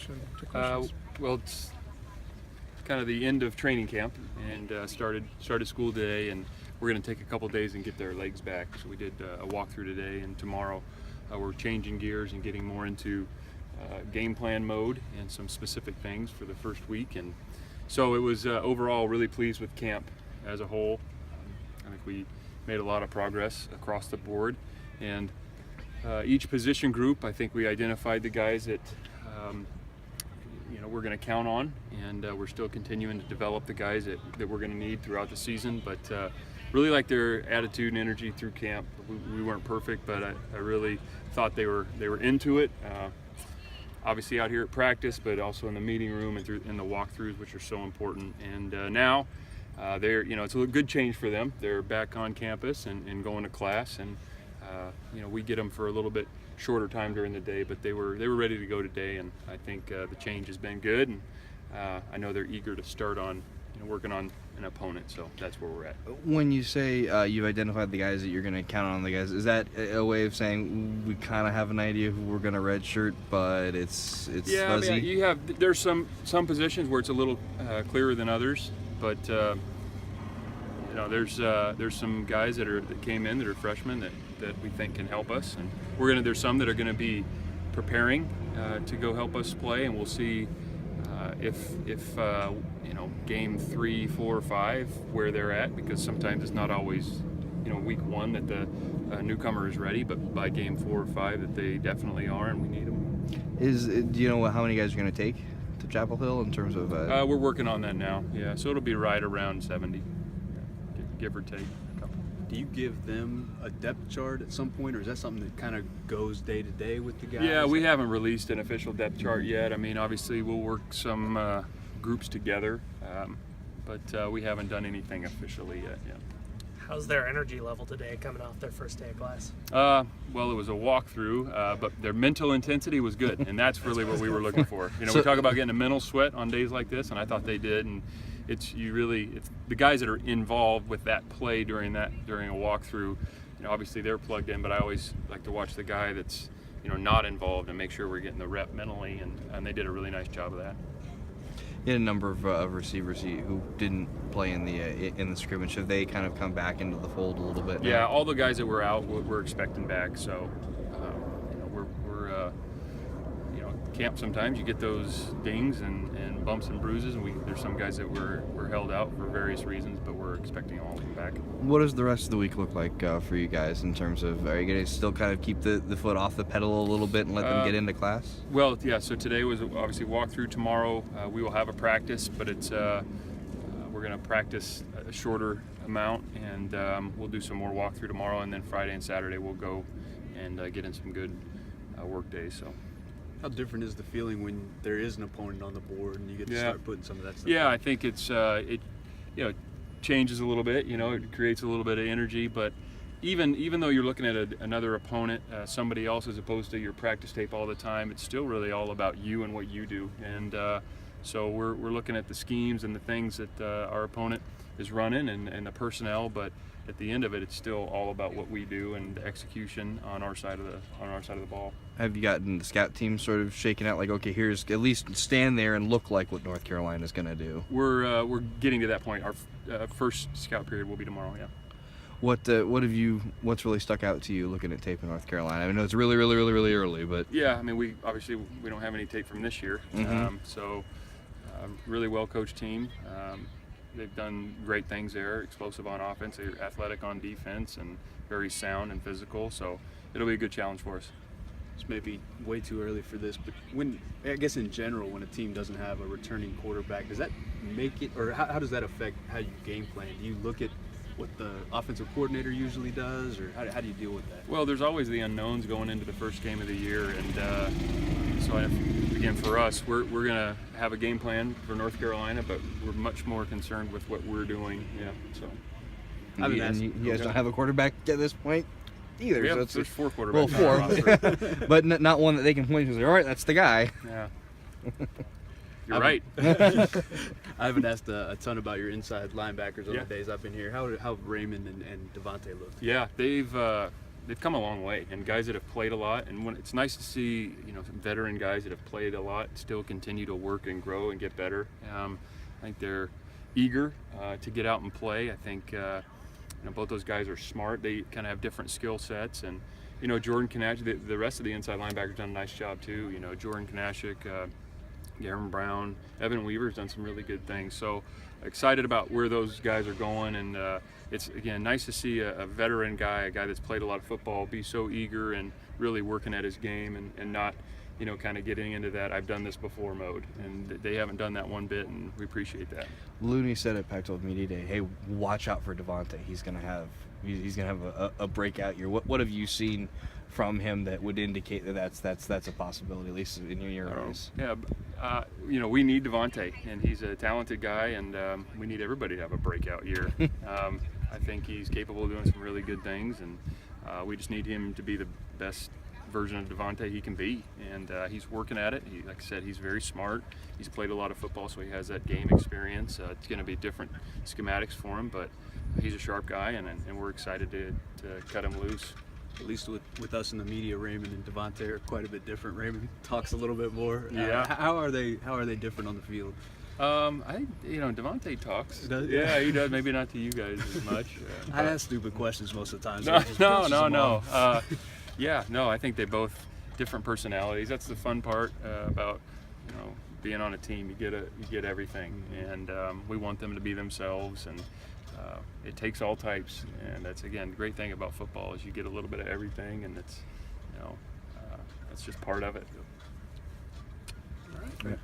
introduction to questions. Well, it's kind of the end of training camp, and started school today, and we're going to take a couple days and get their legs back. So we did a walkthrough today, and tomorrow we're changing gears and getting more into game plan mode and some specific things for the first week. And so it was overall really pleased with camp as a whole. I think we made a lot of progress across the board, and each position group, I think we identified the guys that we're going to count on, and we're still continuing to develop the guys that we're going to need throughout the season. But really like their attitude and energy through camp. We weren't perfect, but I really thought they were into it. Obviously out here at practice, but also in the meeting room and in the walkthroughs, which are so important. And now it's a good change for them. They're back on campus and going to class, and we get them for a little bit shorter time during the day, but they were ready to go today, and I think the change has been good, and I know they're eager to start on working on an opponent, so that's where we're at. When you say you've identified the guys that you're going to count on, the guys, is that a way of saying we kind of have an idea who we're going to redshirt, but it's fuzzy? I mean, there's some positions where it's a little clearer than others, but there's some guys that came in that are freshmen that we think can help us, and there's some that are going to be preparing to go help us play, and we'll see if game 3, 4, 5 where they're at, because sometimes it's not always week 1 that the newcomer is ready, but by game 4 or 5 that they definitely are, and we need them. Do you know how many guys you're going to take to Chapel Hill in terms of? We're working on that now. Yeah, so it'll be right around 70, give or take a couple. Do you give them a depth chart at some point, or is that something that kind of goes day to day with the guys? Yeah, we haven't released an official depth chart yet. I mean, obviously we'll work some groups together, but we haven't done anything officially yet. Yeah. How's their energy level today coming off their first day of class? Well, it was a walkthrough, but their mental intensity was good, and that's really what we were looking for. We talk about getting a mental sweat on days like this, and I thought they did. And it's the guys that are involved with that play during a walkthrough. Obviously they're plugged in, but I always like to watch the guy that's not involved and make sure we're getting the rep mentally, and they did a really nice job of that. You had a number of receivers who didn't play in the scrimmage. Have they kind of come back into the fold a little bit now? Yeah, all the guys that were out we're expecting back. So we're camp, sometimes you get those dings and bumps and bruises, and there's some guys that were held out for various reasons, but we're expecting all of them back. What does the rest of the week look like for you guys in terms of, are you going to still kind of keep the foot off the pedal a little bit and let them get into class? Well, yeah, so today was obviously walkthrough. Tomorrow we will have a practice, but it's we're going to practice a shorter amount, and we'll do some more walkthrough tomorrow, and then Friday and Saturday we'll go and get in some good work days. So. How different is the feeling when there is an opponent on the board and you get to start putting some of that stuff? Yeah, I think it's it changes a little bit. It creates a little bit of energy. But even though you're looking at another opponent, somebody else, as opposed to your practice tape all the time, it's still really all about you and what you do. And so we're looking at the schemes and the things that our opponent is running and the personnel, but at the end of it, it's still all about what we do and the execution on our side of the ball. Have you gotten the scout team sort of shaken out, like, okay, here's at least stand there and look like what North Carolina is going to do? We're getting to that point. Our first scout period will be tomorrow. Yeah. What's really stuck out to you looking at tape in North Carolina? I know it's really early, but yeah, I mean, we don't have any tape from this year, so really well coached team. They've done great things there, explosive on offense, they're athletic on defense, and very sound and physical, so it'll be a good challenge for us. It's maybe way too early for this, but I guess in general, when a team doesn't have a returning quarterback, does that make it, or how does that affect how you game plan? Do you look at what the offensive coordinator usually does, or how do you deal with that? Well, there's always the unknowns going into the first game of the year, and so again, for us, we're going to have a game plan for North Carolina, but we're much more concerned with what we're doing. Yeah, so. You guys don't have a quarterback at this point either. Yeah, so there's 4 quarterbacks. Well, 4, but not one that they can point to and say, all right, that's the guy. Yeah. You're right. I haven't asked a ton about your inside linebackers on the days I've been here. How Raymond and Devontae looked? Yeah, they've they've come a long way, and guys that have played a lot. And when it's nice to see, some veteran guys that have played a lot still continue to work and grow and get better. I think they're eager to get out and play. I think both those guys are smart. They kind of have different skill sets, and Jordan Kanashik, the rest of the inside linebackers done a nice job too. Jordan Kanashik, Garen Brown, Evan Weaver's done some really good things. So excited about where those guys are going, and it's again nice to see a veteran guy, a guy that's played a lot of football, be so eager and really working at his game, and not kind of getting into that "I've done this before" mode. And they haven't done that one bit, and we appreciate that. Looney said at Pac-12 Media Day, "Hey, watch out for Devontae. He's gonna have a breakout year." What have you seen from him that would indicate that that's a possibility, at least in your eyes? Yeah, we need Devontae, and he's a talented guy, and we need everybody to have a breakout year. I think he's capable of doing some really good things, and we just need him to be the best version of Devontae he can be, and he's working at it. Like I said, he's very smart. He's played a lot of football, so he has that game experience. It's going to be different schematics for him, but he's a sharp guy, and we're excited to cut him loose. At least with us in the media, Raymond and Devontae are quite a bit different. Raymond talks a little bit more. Yeah. How are they different on the field? I think Devontae talks. Does? Yeah, he does. Maybe not to you guys as much. I ask stupid questions most of the time. So No. I think they both different personalities. That's the fun part about being on a team. You get everything, and we want them to be themselves, and it takes all types. And that's again the great thing about football is you get a little bit of everything, and it's that's just part of it. All right.